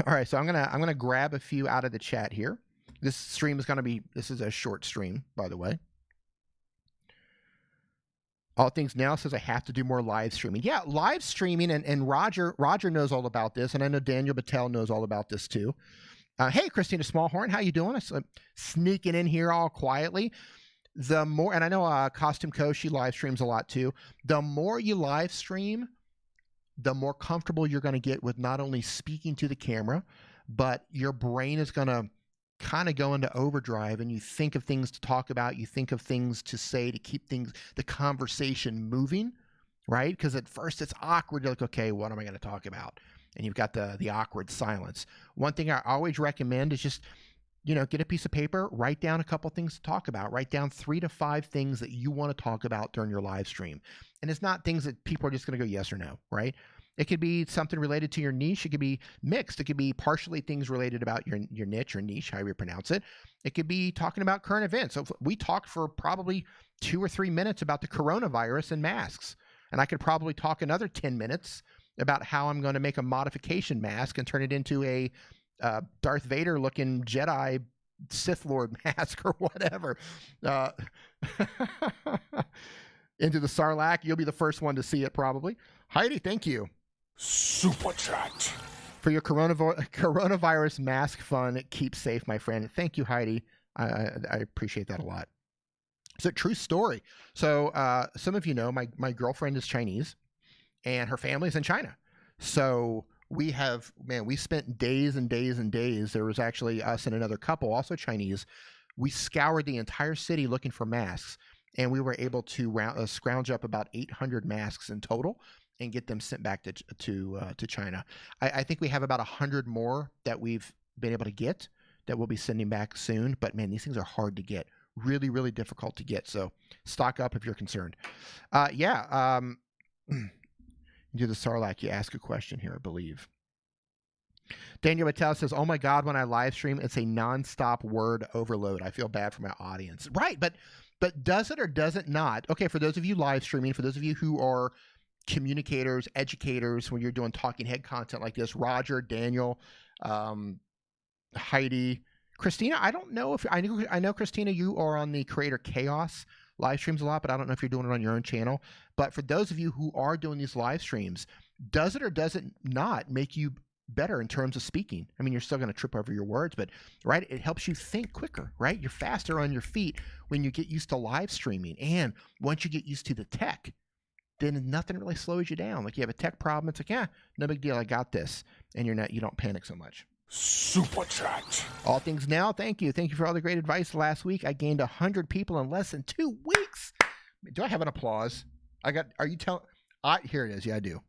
All right, so I'm gonna grab a few out of the chat here. This stream is this is a short stream, by the way. All Things Now says I have to do more live streaming. Yeah, live streaming, and Roger knows all about this, and I know Daniel Battelle knows all about this too. Hey, Christina Smallhorn, how you doing? I'm sneaking in here all quietly. The more, and I know Costume Co, she live streams a lot too. The more you live stream, the more comfortable you're going to get with not only speaking to the camera, but your brain is going to kind of go into overdrive, and you think of things to talk about, you think of things to say to keep the conversation moving, right? Because at first it's awkward. You're like, okay, what am I going to talk about? And you've got the awkward silence. One thing I always recommend is just, get a piece of paper, write down a couple things to talk about. Write down 3 to 5 things that you want to talk about during your live stream. And it's not things that people are just going to go yes or no, right? It could be something related to your niche. It could be mixed. It could be partially things related about your niche or niche, however you pronounce it. It could be talking about current events. So we talked for probably 2 or 3 minutes about the coronavirus and masks. And I could probably talk another 10 minutes about how I'm going to make a modification mask and turn it into a Darth Vader looking Jedi Sith Lord mask or whatever. Into the Sarlacc. You'll be the first one to see it probably. Heidi, thank you. Superchat. For your coronavirus mask fun. Keep safe, my friend. Thank you, Heidi. I appreciate that a lot. It's a true story. So some of you know my girlfriend is Chinese, and her family's in China. So we spent days and days and days. There was actually us and another couple, also Chinese. We scoured the entire city looking for masks, and we were able to scrounge up about 800 masks in total and get them sent back to China. I think we have about 100 more that we've been able to get that we'll be sending back soon. But man, these things are hard to get. Really, really difficult to get. So stock up if you're concerned. Do the Sarlacc, you ask a question here, I believe. Daniel Battelle says, oh my God, when I live stream, it's a nonstop word overload. I feel bad for my audience. Right, but does it or does it not? Okay, for those of you live streaming, for those of you who are communicators, educators, when you're doing talking head content like this, Roger, Daniel, Heidi, Christina, I don't know if I know Christina, you are on the Creator Chaos live streams a lot, but I don't know if you're doing it on your own channel. But for those of you who are doing these live streams, does it or does it not make you better in terms of speaking. I mean, you're still going to trip over your words, but right, it helps you think quicker, right? You're faster on your feet when you get used to live streaming. And once you get used to the tech, then nothing really slows you down. Like you have a tech problem, it's like, yeah, no big deal, I got this. And you don't panic so much. Super Chat. All Things Now, thank you. Thank you for all the great advice last week. I gained 100 people in less than 2 weeks. Do I have an applause? Are you telling? Here it is. Yeah, I do.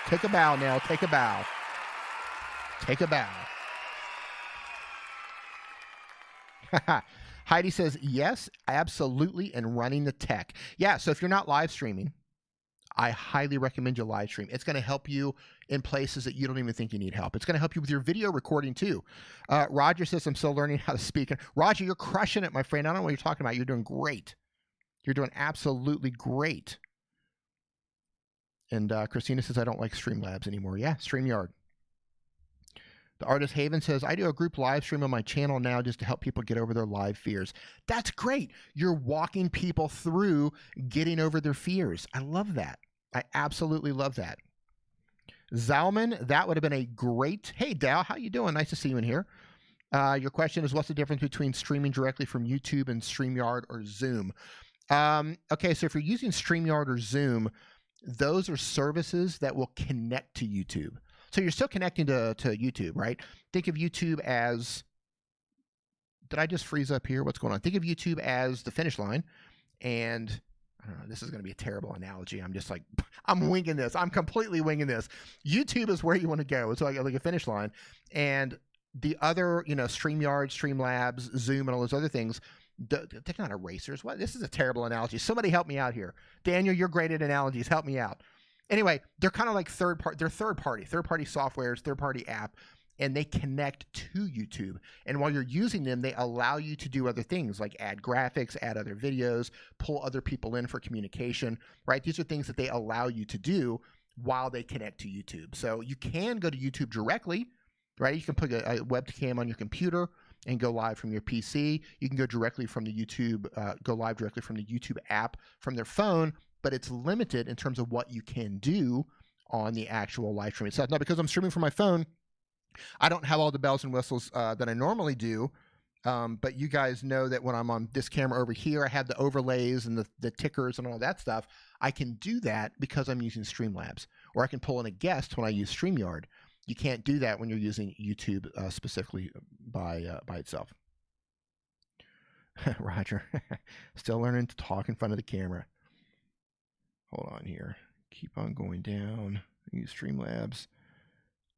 Take a bow now. Take a bow. Take a bow. Heidi says, yes, absolutely, and running the tech. Yeah, so if you're not live streaming, I highly recommend you live stream. It's going to help you in places that you don't even think you need help. It's going to help you with your video recording too. Roger says, I'm still learning how to speak. Roger, you're crushing it, my friend. I don't know what you're talking about. You're doing great. You're doing absolutely great. And Christina says, I don't like Streamlabs anymore. Yeah, StreamYard. The Artist Haven says, I do a group live stream on my channel now just to help people get over their live fears. That's great. You're walking people through getting over their fears. I love that. I absolutely love that. Zalman, that would have been a great... Hey, Dal, how you doing? Nice to see you in here. Your question is, what's the difference between streaming directly from YouTube and StreamYard or Zoom? Okay, so if you're using StreamYard or Zoom, those are services that will connect to YouTube. So you're still connecting to YouTube, right? Think of YouTube as... Did I just freeze up here? What's going on? Think of YouTube as the finish line, and... I don't know, this is going to be a terrible analogy. I'm just like, I'm winging this. I'm completely winging this. YouTube is where you want to go. It's like a finish line. And the other, StreamYard, Streamlabs, Zoom, and all those other things, they're not erasers. What? This is a terrible analogy. Somebody help me out here. Daniel, you're great at analogies. Help me out. Anyway, they're kind of like they're third-party softwares, third-party app, and they connect to YouTube. And while you're using them, they allow you to do other things like add graphics, add other videos, pull other people in for communication, right? These are things that they allow you to do while they connect to YouTube. So you can go to YouTube directly, right? You can put a webcam on your computer and go live from your PC. You can go directly from the YouTube, go live directly from the YouTube app from their phone, but it's limited in terms of what you can do on the actual live stream itself. Now, because I'm streaming from my phone, I don't have all the bells and whistles that I normally do, but you guys know that when I'm on this camera over here, I have the overlays and the tickers and all that stuff. I can do that because I'm using Streamlabs, or I can pull in a guest when I use StreamYard. You can't do that when you're using YouTube specifically by itself. Roger, still learning to talk in front of the camera. Hold on here. Keep on going down. Use Streamlabs.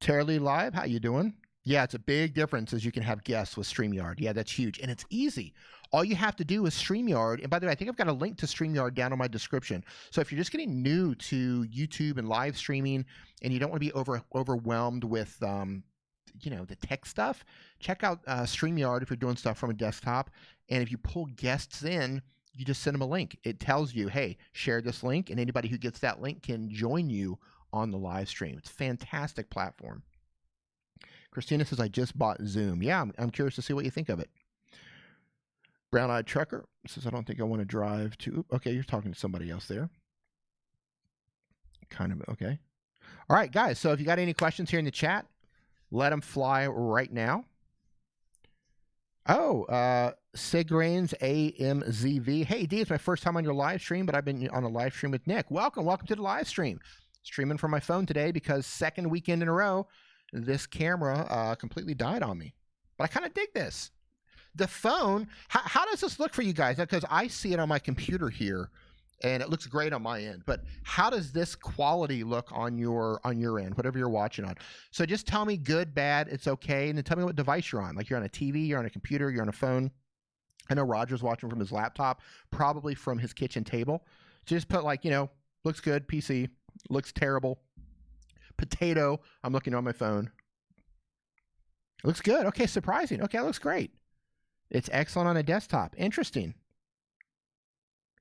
Terry Live, how you doing? Yeah, it's a big difference as you can have guests with StreamYard. Yeah, that's huge. And it's easy. All you have to do is StreamYard. And by the way, I think I've got a link to StreamYard down in my description. So if you're just getting new to YouTube and live streaming and you don't want to be overwhelmed with the tech stuff, check out StreamYard if you're doing stuff from a desktop. And if you pull guests in, you just send them a link. It tells you, hey, share this link, and anybody who gets that link can join you on the live stream. It's a fantastic platform. Christina says, I just bought Zoom. Yeah, I'm curious to see what you think of it. Brown-Eyed Trucker says, I don't think I want to drive to... Okay, you're talking to somebody else there. Kind of, okay. All right, guys, so if you got any questions here in the chat, let them fly right now. Oh, Sigrains AMZV. Hey, D, it's my first time on your live stream, but I've been on a live stream with Nick. Welcome to the live stream. Streaming from my phone today because second weekend in a row, this camera completely died on me. But I kind of dig this. The phone, how does this look for you guys? Because I see it on my computer here, and it looks great on my end. But how does this quality look on your end, whatever you're watching on? So just tell me good, bad, it's okay, and then tell me what device you're on. Like you're on a TV, you're on a computer, you're on a phone. I know Roger's watching from his laptop, probably from his kitchen table. So just put like, looks good, PC. Looks terrible. Potato. I'm looking on my phone. Looks good. Okay, surprising. Okay, looks great. It's excellent on a desktop. Interesting.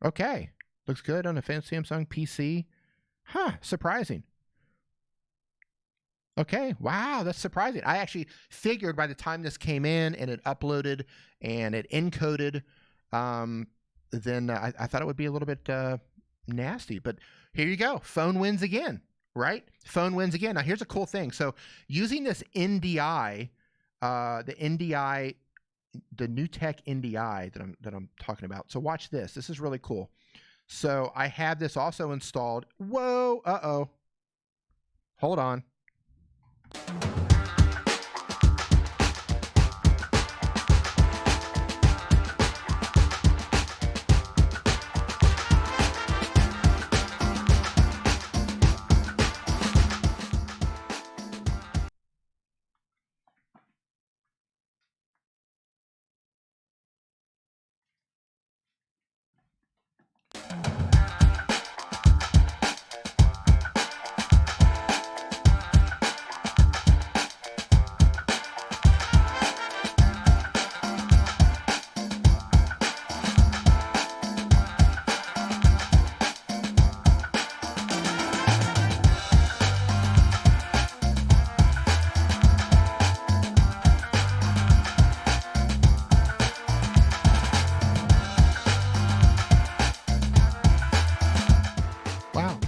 Okay. Looks good on a fancy Samsung PC. Huh, surprising. Okay, wow, that's surprising. I actually figured by the time this came in and it uploaded and it encoded, then I thought it would be a little bit nasty. But here you go. Phone wins again, right? Phone wins again. Now, here's a cool thing. So using this NDI, the NDI, the new tech NDI that I'm talking about. So watch this. This is really cool. So I have this also installed. Whoa, uh-oh. Hold on.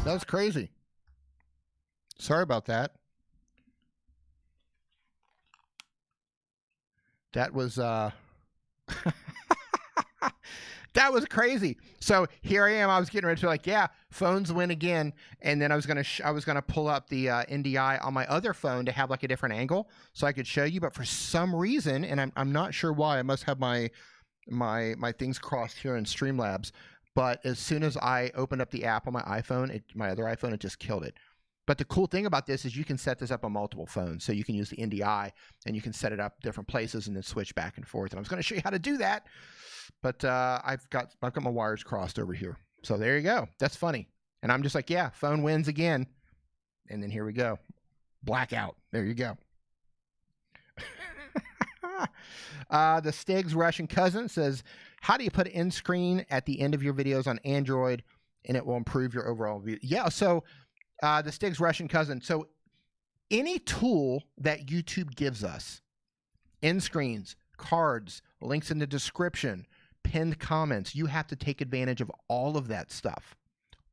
That was crazy. Sorry about that. That was that was crazy. So here I am. I was getting ready to like, yeah, phones win again, and then I was gonna pull up the NDI on my other phone to have like a different angle so I could show you. But for some reason, and I'm not sure why, I must have my things crossed here in Streamlabs. But as soon as I opened up the app on my iPhone, my other iPhone, it just killed it. But the cool thing about this is you can set this up on multiple phones. So you can use the NDI and you can set it up different places and then switch back and forth. And I was going to show you how to do that. But I've got my wires crossed over here. So there you go. That's funny. And I'm just like, yeah, phone wins again. And then here we go. Blackout. There you go. The Stig's Russian cousin says, how do you put end screen at the end of your videos on Android and it will improve your overall view? Yeah, so the Stig's Russian cousin. So any tool that YouTube gives us, end screens, cards, links in the description, pinned comments, you have to take advantage of all of that stuff.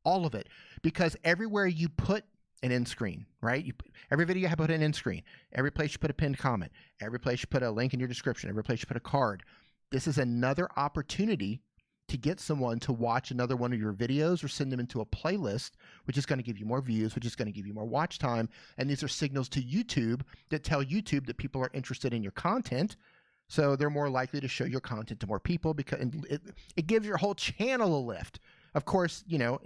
All of it. Because everywhere you put an end screen, right? Every video you have to put an end screen. Every place you put a pinned comment. Every place you put a link in your description. Every place you put a card. This is another opportunity to get someone to watch another one of your videos or send them into a playlist, which is going to give you more views, which is going to give you more watch time. And these are signals to YouTube that tell YouTube that people are interested in your content. So they're more likely to show your content to more people because it gives your whole channel a lift. Of course, you know,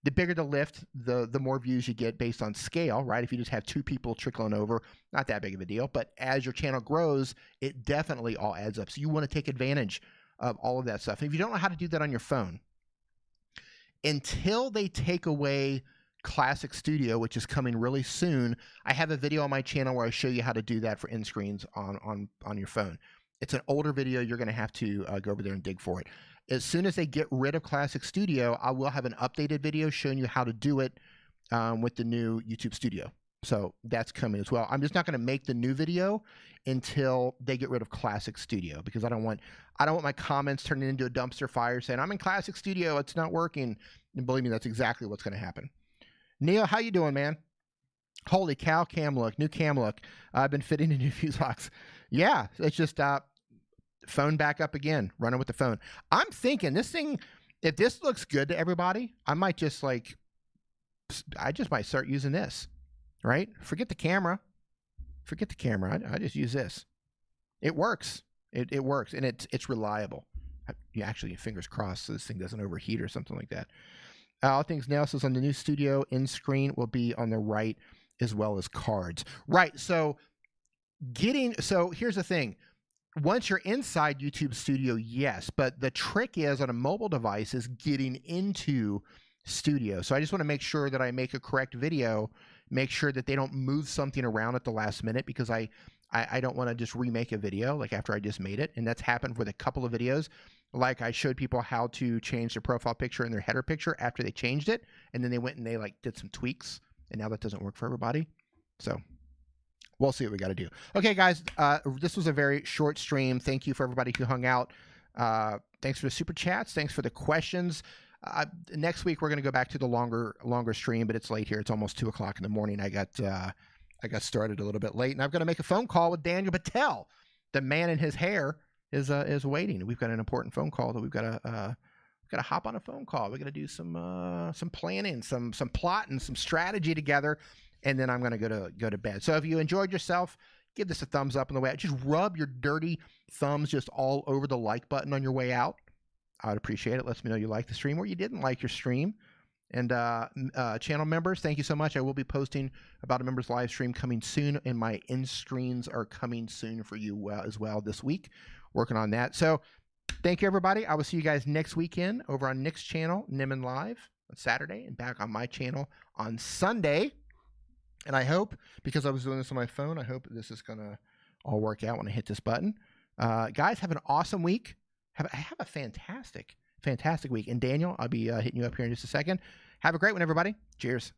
the bigger the lift, the more views you get based on scale, right? If you just have 2 people trickling over, not that big of a deal. But as your channel grows, it definitely all adds up. So you want to take advantage of all of that stuff. And if you don't know how to do that on your phone, until they take away Classic Studio, which is coming really soon, I have a video on my channel where I show you how to do that for end screens on your phone. It's an older video. You're going to have to go over there and dig for it. As soon as they get rid of Classic Studio, I will have an updated video showing you how to do it with the new YouTube Studio. So that's coming as well. I'm just not going to make the new video until they get rid of Classic Studio because I don't want my comments turning into a dumpster fire saying I'm in Classic Studio, it's not working. And believe me, that's exactly what's going to happen. Neil, how you doing, man? Holy cow, cam look, new cam look. I've been fitting a new fuse box. Yeah, it's just phone back up again, running with the phone. I'm thinking this thing, if this looks good to everybody, I might just might start using this, right? Forget the camera. I just use this. It works. It works, and it's reliable. You actually, fingers crossed, so this thing doesn't overheat or something like that. All Things Now says on the new studio, end screen will be on the right as well as cards. Right, so here's the thing. Once you're inside YouTube Studio, yes, but the trick is on a mobile device is getting into Studio. So I just want to make sure that I make a correct video, make sure that they don't move something around at the last minute because I don't want to just remake a video like after I just made it. And that's happened with a couple of videos. Like I showed people how to change their profile picture and their header picture after they changed it. And then they went and they did some tweaks. And now that doesn't work for everybody. So we'll see what we got to do. Okay, guys, this was a very short stream. Thank you for everybody who hung out. Thanks for the super chats. Thanks for the questions. Next week we're going to go back to the longer stream, but it's late here. It's almost 2 o'clock in the morning. I got started a little bit late, and I've got to make a phone call with Daniel Patel. The man in his hair is waiting. We've got an important phone call that we've got to hop on a phone call. We're going to do some planning, some plotting, some strategy together, and then I'm going to go to bed. So if you enjoyed yourself, give this a thumbs up on the way out. Just rub your dirty thumbs just all over the like button on your way out. I would appreciate it. Let me know you liked the stream or you didn't like your stream. And channel members, thank you so much. I will be posting about a members live stream coming soon, and my end screens are coming soon for you as well this week. Working on that. So thank you, everybody. I will see you guys next weekend over on Nick's channel, Nimmin Live, on Saturday, and back on my channel on Sunday. And I hope, because I was doing this on my phone, I hope this is going to all work out when I hit this button. Guys, have an awesome week. Have a fantastic week. And Daniel, I'll be hitting you up here in just a second. Have a great one, everybody. Cheers.